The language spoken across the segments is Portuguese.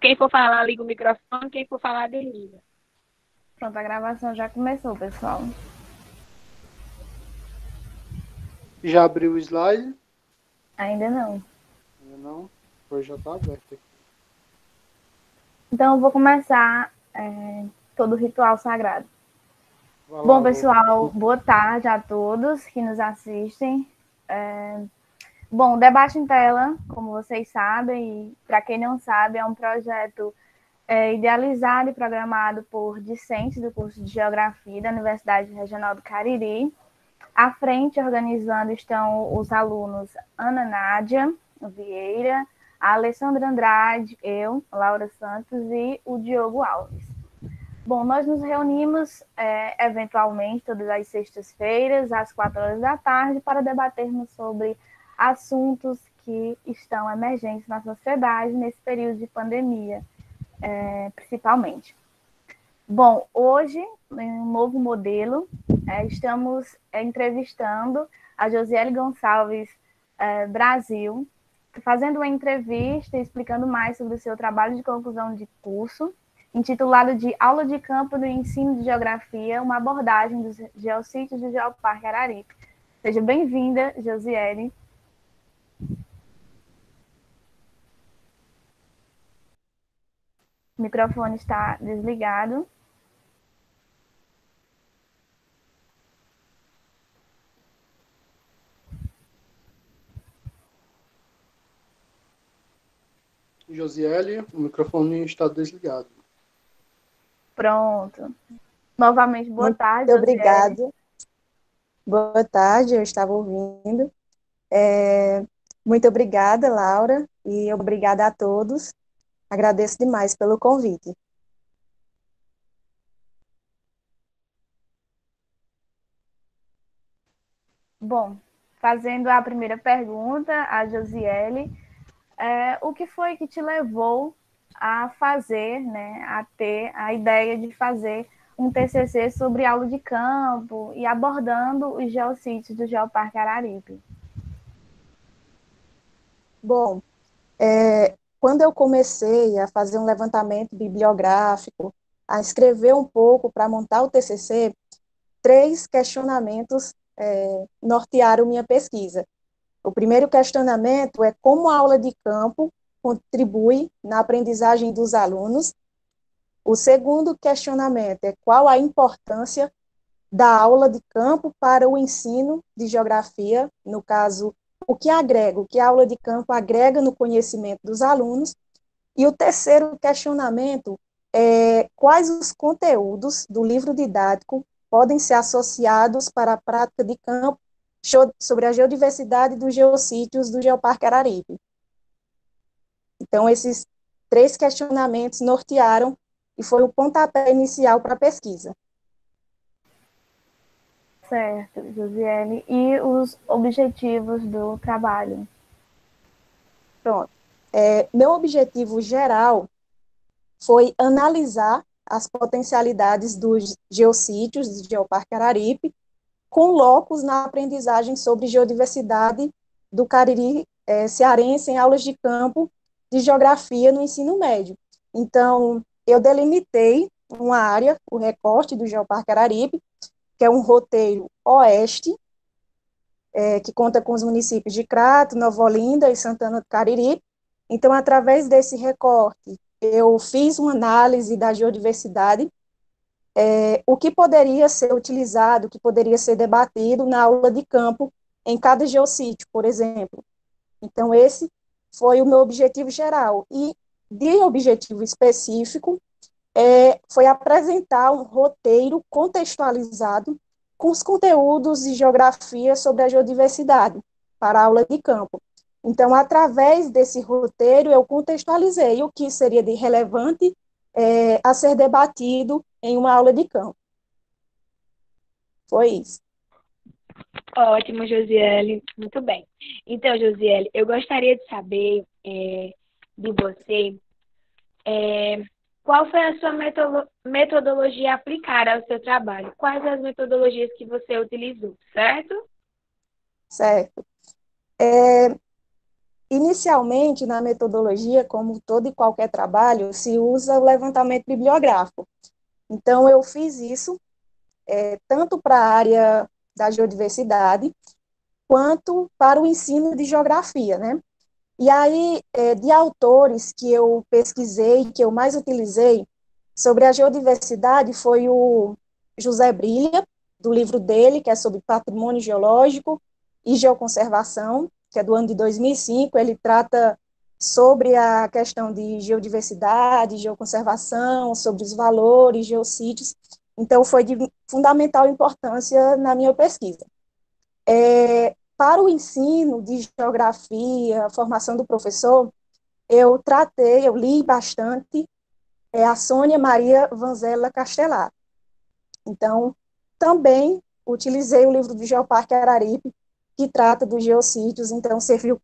Quem for falar liga o microfone, quem for falar desliga. Pronto, a gravação já começou, pessoal. Já abriu o slide? Ainda não. Ainda não? Pois já está aberto aqui. Então, eu vou começar todo o ritual sagrado. Vai Bom, lá, pessoal, boa tarde a todos que nos assistem. Bom, o Debate em Tela, como vocês sabem, e para quem não sabe, é um projeto idealizado e programado por discentes do curso de Geografia da Universidade Regional do Cariri. À frente, organizando, estão os alunos Ana Nádia Vieira, a Alessandra Andrade, eu, Laura Santos e o Diogo Alves. Bom, nós nos reunimos eventualmente todas as sextas-feiras, às 4 horas da tarde, para debatermos sobre assuntos que estão emergentes na sociedade nesse período de pandemia, principalmente. Bom, hoje, em um novo modelo, estamos entrevistando a Josiele Gonçalves Brasil, fazendo uma entrevista explicando mais sobre o seu trabalho de conclusão de curso, intitulado de Aula de Campo no Ensino de Geografia, uma abordagem dos geossítios do Geoparque Araripe. Seja bem-vinda, Josiele. O microfone está desligado. Josiele, o microfone está desligado. Pronto. Novamente, boa Muito tarde, Josiele. obrigada. Boa tarde, eu estava ouvindo. Muito obrigada, Laura, e obrigada a todos. Agradeço demais pelo convite. Bom, fazendo a primeira pergunta, a Josiele, o que foi que te levou a fazer, né, a ter a ideia de fazer um TCC sobre aula de campo e abordando os geossítios do Geoparque Araripe? Bom, quando eu comecei a fazer um levantamento bibliográfico, a escrever um pouco para montar o TCC, 3 questionamentos nortearam minha pesquisa. O primeiro questionamento é como a aula de campo contribui na aprendizagem dos alunos. O segundo questionamento é qual a importância da aula de campo para o ensino de geografia, no caso, o que a aula de campo agrega no conhecimento dos alunos. E o terceiro questionamento é quais os conteúdos do livro didático podem ser associados para a prática de campo sobre a geodiversidade dos geossítios do Geoparque Araripe. Então, esses 3 questionamentos nortearam e foi o pontapé inicial para a pesquisa. Certo, Josiane. E os objetivos do trabalho? Pronto. Meu objetivo geral foi analisar as potencialidades dos geossítios do Geoparque Araripe com locos na aprendizagem sobre geodiversidade do Cariri cearense em aulas de campo de geografia no ensino médio. Então, eu delimitei uma área, o recorte do Geoparque Araripe, que é um roteiro oeste, que conta com os municípios de Crato, Nova Olinda e Santana do Cariri. Então, através desse recorte, eu fiz uma análise da geodiversidade, o que poderia ser utilizado, o que poderia ser debatido na aula de campo em cada geossítio, por exemplo. Então, esse foi o meu objetivo geral. E de objetivo específico, foi apresentar um roteiro contextualizado com os conteúdos de geografia sobre a geodiversidade para a aula de campo. Então, através desse roteiro, eu contextualizei o que seria de relevante a ser debatido em uma aula de campo. Foi isso. Ótimo, Josiele. Muito bem. Então, Josiele, eu gostaria de saber de você qual foi a sua metodologia aplicada ao seu trabalho? Quais as metodologias que você utilizou, certo? Certo. Inicialmente, na metodologia, como todo e qualquer trabalho, se usa o levantamento bibliográfico. Então, eu fiz isso tanto para a área da geodiversidade, quanto para o ensino de geografia, né? E aí, de autores que eu pesquisei, que eu mais utilizei sobre a geodiversidade, foi o José Brilha, do livro dele, que é sobre patrimônio geológico e geoconservação, que é do ano de 2005. Ele trata sobre a questão de geodiversidade, geoconservação, sobre os valores, geossítios. Então, foi de fundamental importância na minha pesquisa. Para o ensino de geografia, a formação do professor, eu li bastante a Sônia Maria Vanzella Castelar. Então, também utilizei o livro do Geoparque Araripe, que trata dos geossítios, então serviu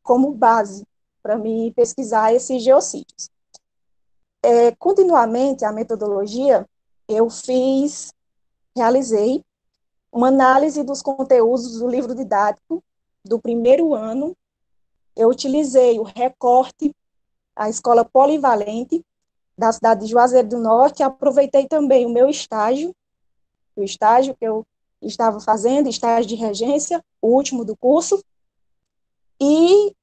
como base para me pesquisar esses geossítios. Continuamente, a metodologia, eu realizei uma análise dos conteúdos do livro didático do primeiro ano. Eu utilizei o recorte, a escola polivalente da cidade de Juazeiro do Norte, e aproveitei também o meu estágio, o estágio que eu estava fazendo, estágio de regência, o último do curso, e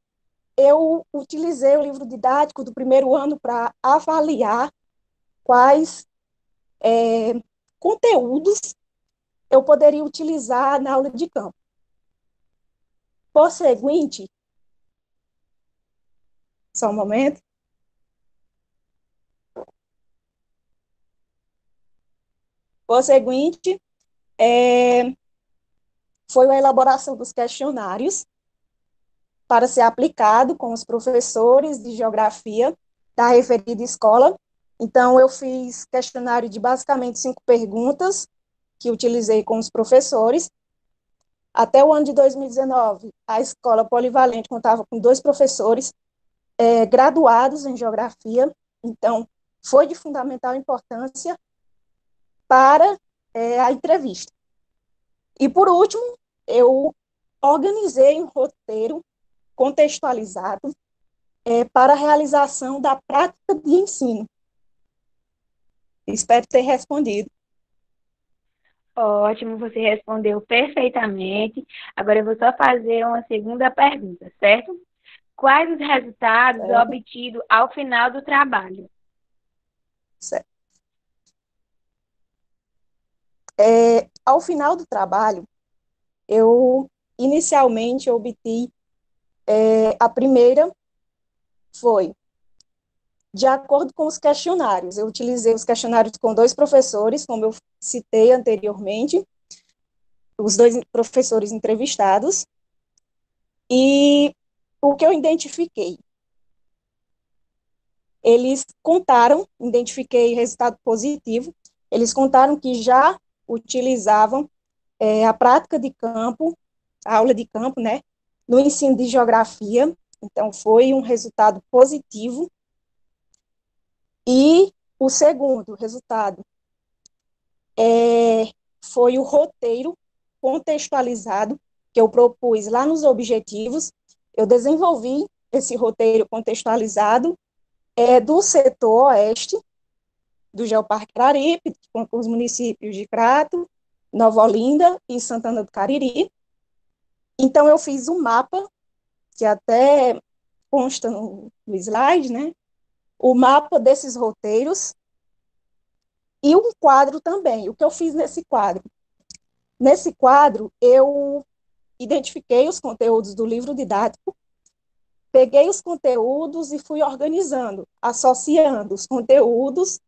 eu utilizei o livro didático do primeiro ano para avaliar quais conteúdos eu poderia utilizar na aula de campo. Por seguinte, só um momento. Por seguinte, foi a elaboração dos questionários para ser aplicado com os professores de geografia da referida escola. Então, eu fiz questionário de basicamente 5 perguntas, que utilizei com os professores. Até o ano de 2019, a escola polivalente contava com 2 professores graduados em geografia, então foi de fundamental importância para a entrevista. E, por último, eu organizei um roteiro contextualizado para a realização da prática de ensino. Espero ter respondido. Ótimo, você respondeu perfeitamente. Agora eu vou só fazer uma segunda pergunta, certo? Quais os resultados Certo. obtidos ao final do trabalho? Certo. Ao final do trabalho, eu inicialmente obtive a primeira foi, de acordo com os questionários, eu utilizei os questionários com 2 professores, como eu citei anteriormente, os 2 professores entrevistados, e o que eu identifiquei? Eles contaram, identifiquei resultado positivo, eles contaram que já utilizavam a prática de campo, a aula de campo, né, no ensino de geografia, então foi um resultado positivo. E o segundo resultado foi o roteiro contextualizado que eu propus lá nos objetivos. Eu desenvolvi esse roteiro contextualizado do setor oeste do Geoparque Araripe, com os municípios de Crato, Nova Olinda e Santana do Cariri. Então, eu fiz um mapa, que até consta no slide, né? O mapa desses roteiros e um quadro também. O que eu fiz nesse quadro? Nesse quadro, eu identifiquei os conteúdos do livro didático, peguei os conteúdos e fui organizando, associando os conteúdos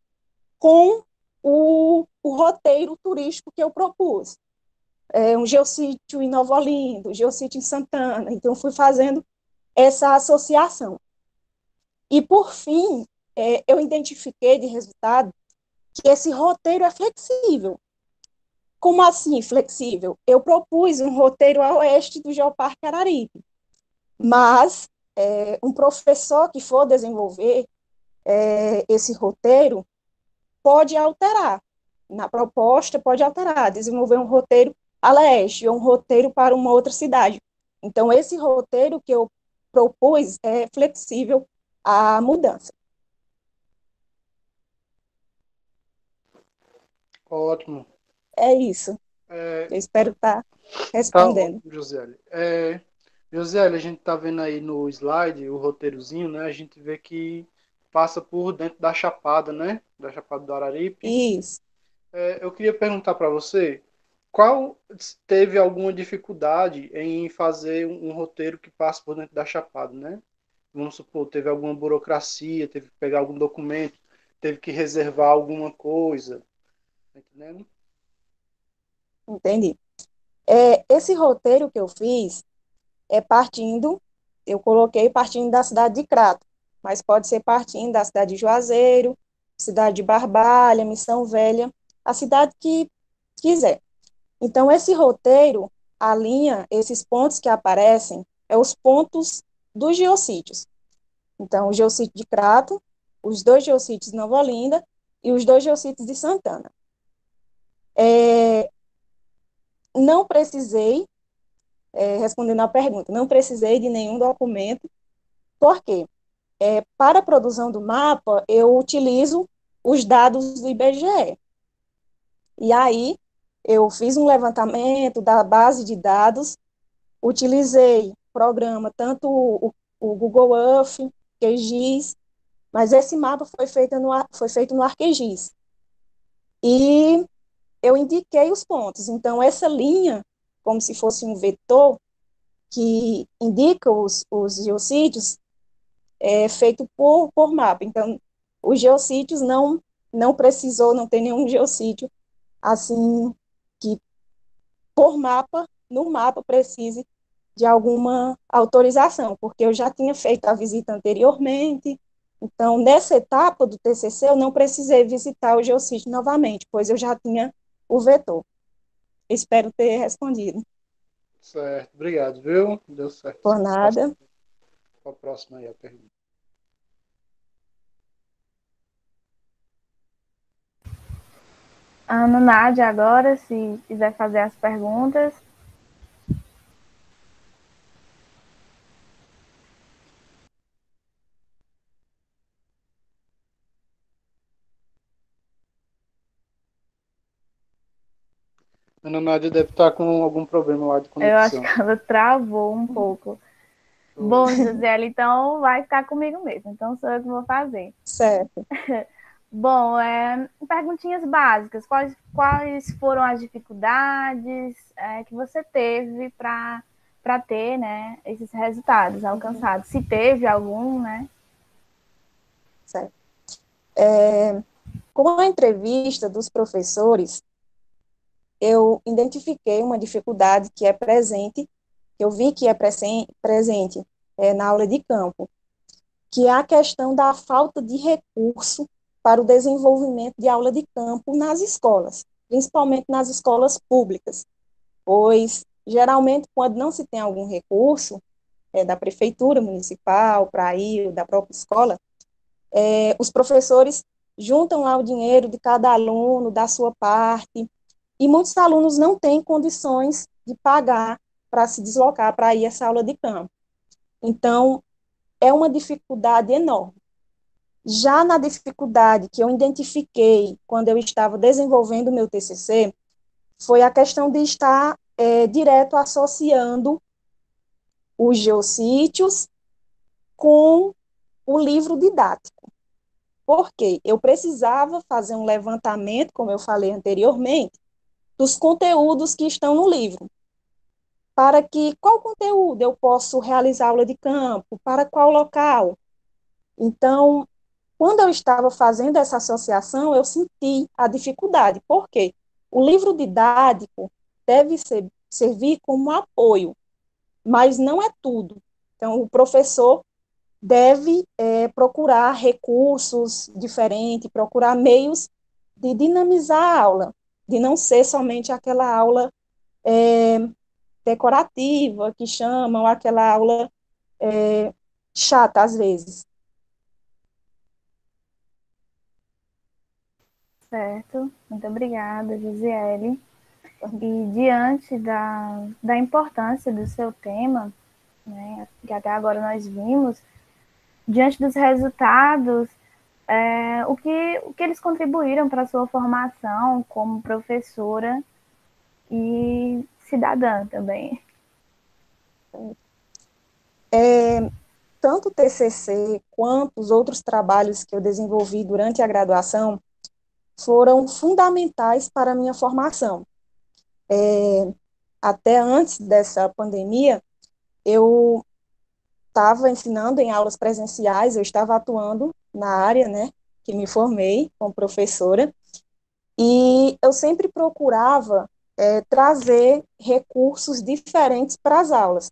com o roteiro turístico que eu propus. Um geossítio em Nova Olinda, um geossítio em Santana. Então, fui fazendo essa associação. E, por fim, eu identifiquei de resultado que esse roteiro é flexível. Como assim flexível? Eu propus um roteiro a oeste do Geoparque Araripe, mas um professor que for desenvolver esse roteiro pode alterar. Na proposta, pode alterar, desenvolver um roteiro a leste ou um roteiro para uma outra cidade. Então, esse roteiro que eu propus é flexível à mudança. Ótimo. É isso. É, Eu espero estar tá respondendo. ótimo, Josiele. Josiele, a gente tá vendo aí no slide o roteirozinho, né? A gente vê que passa por dentro da Chapada, né? Da Chapada do Araripe. Isso. Eu queria perguntar para você, qual teve alguma dificuldade em fazer um roteiro que passa por dentro da Chapada, né? Vamos supor, teve alguma burocracia, teve que pegar algum documento, teve que reservar alguma coisa, tá entendendo? Entendi. Esse roteiro que eu fiz eu coloquei partindo da cidade de Crato, mas pode ser partindo da cidade de Juazeiro, cidade de Barbalha, Missão Velha, a cidade que quiser. Então, esse roteiro alinha esses pontos que aparecem, os pontos dos geossítios. Então, o geossítio de Crato, os dois geossítios de Nova Olinda e os dois geossítios de Santana. Não precisei, respondendo à pergunta, não precisei de nenhum documento. Por quê? Para a produção do mapa, eu utilizo os dados do IBGE. E aí, eu fiz um levantamento da base de dados, utilizei programa, tanto o Google Earth, QGIS, mas esse mapa foi feito no ArcGIS. E eu indiquei os pontos. Então, essa linha, como se fosse um vetor, que indica os geossítios, é feito por mapa. Então, os geossítios não precisou, não tem nenhum geossítio, assim, que por mapa, no mapa, precise de alguma autorização, porque eu já tinha feito a visita anteriormente, então, nessa etapa do TCC, eu não precisei visitar o geossítio novamente, pois eu já tinha o vetor. Espero ter respondido. Certo, obrigado, viu? Deu certo. Por nada. Para a próxima aí a pergunta. A Ana Nádia agora, se quiser fazer as perguntas. Ana Nádia deve estar com algum problema lá de Eu acho conexão. que ela travou um pouco. Bom, Gisele, então vai ficar comigo mesmo. Então sou eu que vou fazer. Certo. Bom, perguntinhas básicas. Quais foram as dificuldades que você teve para ter, né, esses resultados alcançados? Se teve algum, né? Certo. Com a entrevista dos professores, eu identifiquei uma dificuldade que é presente, que eu vi que é presente na aula de campo, que é a questão da falta de recurso para o desenvolvimento de aula de campo nas escolas, principalmente nas escolas públicas, pois, geralmente, quando não se tem algum recurso da prefeitura municipal para ir, da própria escola, os professores juntam lá o dinheiro de cada aluno, da sua parte, e muitos alunos não têm condições de pagar para se deslocar para ir a essa aula de campo. Então, é uma dificuldade enorme. Já na dificuldade que eu identifiquei quando eu estava desenvolvendo o meu TCC, foi a questão de estar direto associando os geossítios com o livro didático. Porque eu precisava fazer um levantamento, como eu falei anteriormente, dos conteúdos que estão no livro. Para que, qual conteúdo eu posso realizar aula de campo, para qual local. Então, quando eu estava fazendo essa associação, eu senti a dificuldade. Por quê? O livro didático deve servir como apoio, mas não é tudo. Então, o professor deve procurar recursos diferentes, procurar meios de dinamizar a aula, de não ser somente aquela aula decorativa, que chamam, aquela aula chata, às vezes. Certo. Muito obrigada, Gisele. E diante da importância do seu tema, né, que até agora nós vimos, diante dos resultados, o que eles contribuíram para a sua formação como professora e cidadã também. Tanto o TCC quanto os outros trabalhos que eu desenvolvi durante a graduação foram fundamentais para a minha formação. Até antes dessa pandemia, eu estava ensinando em aulas presenciais, eu estava atuando na área, né, que me formei como professora, e eu sempre procurava trazer recursos diferentes para as aulas.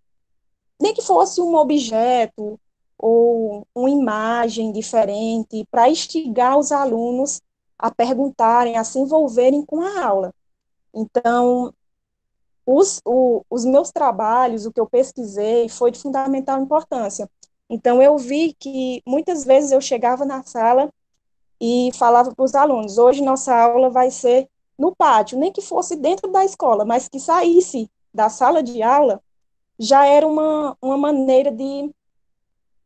Nem que fosse um objeto ou uma imagem diferente, para instigar os alunos a perguntarem, a se envolverem com a aula. Então, os meus trabalhos, o que eu pesquisei, foi de fundamental importância. Então, eu vi que muitas vezes eu chegava na sala e falava para os alunos: hoje nossa aula vai ser no pátio, nem que fosse dentro da escola, mas que saísse da sala de aula, já era uma maneira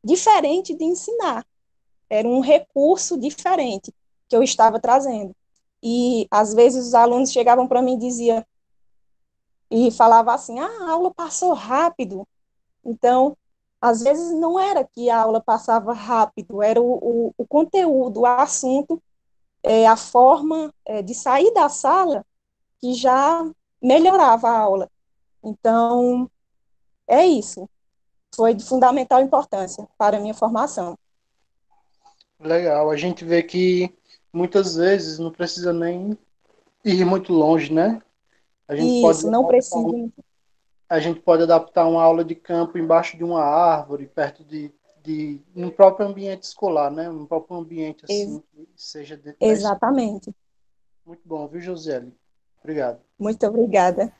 diferente de ensinar. Era um recurso diferente que eu estava trazendo. E, às vezes, os alunos chegavam para mim e falavam assim: a aula passou rápido. Então, às vezes, não era que a aula passava rápido, era o conteúdo, o assunto, a forma de sair da sala que já melhorava a aula. Então, é isso. Foi de fundamental importância para a minha formação. Legal. A gente vê que muitas vezes não precisa nem ir muito longe, né? A gente pode Isso, não precisa. a gente pode adaptar uma aula de campo embaixo de uma árvore, perto no próprio ambiente escolar, né? No próprio ambiente Ex- assim, que seja dentro da escola. exatamente. Muito bom, viu, Josiane? Obrigado. Muito obrigada.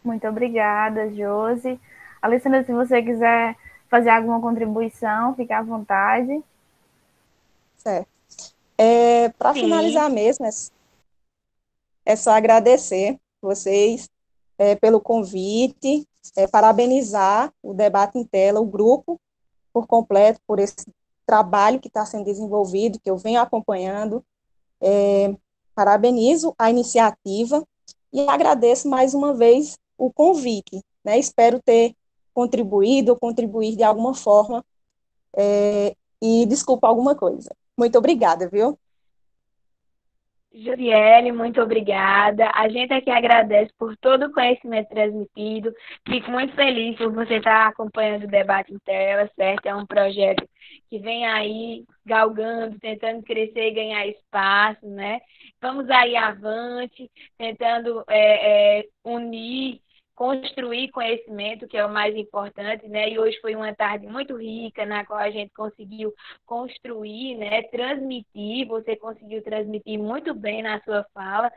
Muito obrigada, Josi. Alessandra, se você quiser fazer alguma contribuição, fique à vontade. Certo. Para Sim. finalizar mesmo, é só agradecer vocês pelo convite, parabenizar o Debate em Tela, o grupo, por completo, por esse trabalho que está sendo desenvolvido, que eu venho acompanhando. Parabenizo a iniciativa e agradeço mais uma vez o convite, né? Espero ter contribuído ou contribuir de alguma forma, e desculpa alguma coisa. Muito obrigada, viu? Juriele, muito obrigada. A gente aqui agradece por todo o conhecimento transmitido. Fico muito feliz por você estar acompanhando o debate em tela, certo? É um projeto que vem aí galgando, tentando crescer e ganhar espaço, né? Vamos aí avante, tentando unir, construir conhecimento, que é o mais importante, né? E hoje foi uma tarde muito rica, na qual a gente conseguiu construir, né, transmitir, você conseguiu transmitir muito bem na sua fala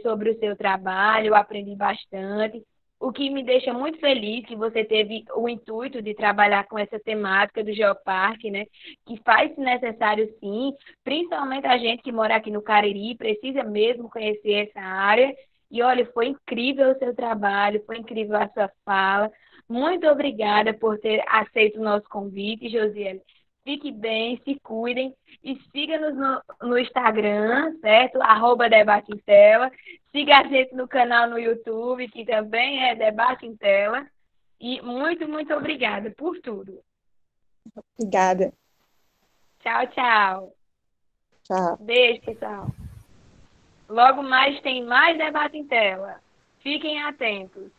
sobre o seu trabalho, eu aprendi bastante. O que me deixa muito feliz que você teve o intuito de trabalhar com essa temática do Geoparque, né? Que faz necessário sim, principalmente a gente que mora aqui no Cariri, precisa mesmo conhecer essa área. E olha, foi incrível o seu trabalho, foi incrível a sua fala. Muito obrigada por ter aceito o nosso convite, Josiane. Fique bem, se cuidem e siga-nos no Instagram, certo? @Debate em Tela. Siga a gente no canal no YouTube, que também é Debate em Tela. E muito, muito obrigada por tudo. Obrigada. Tchau, tchau. Tchau. Beijo, pessoal. Logo mais tem mais Debate em Tela. Fiquem atentos.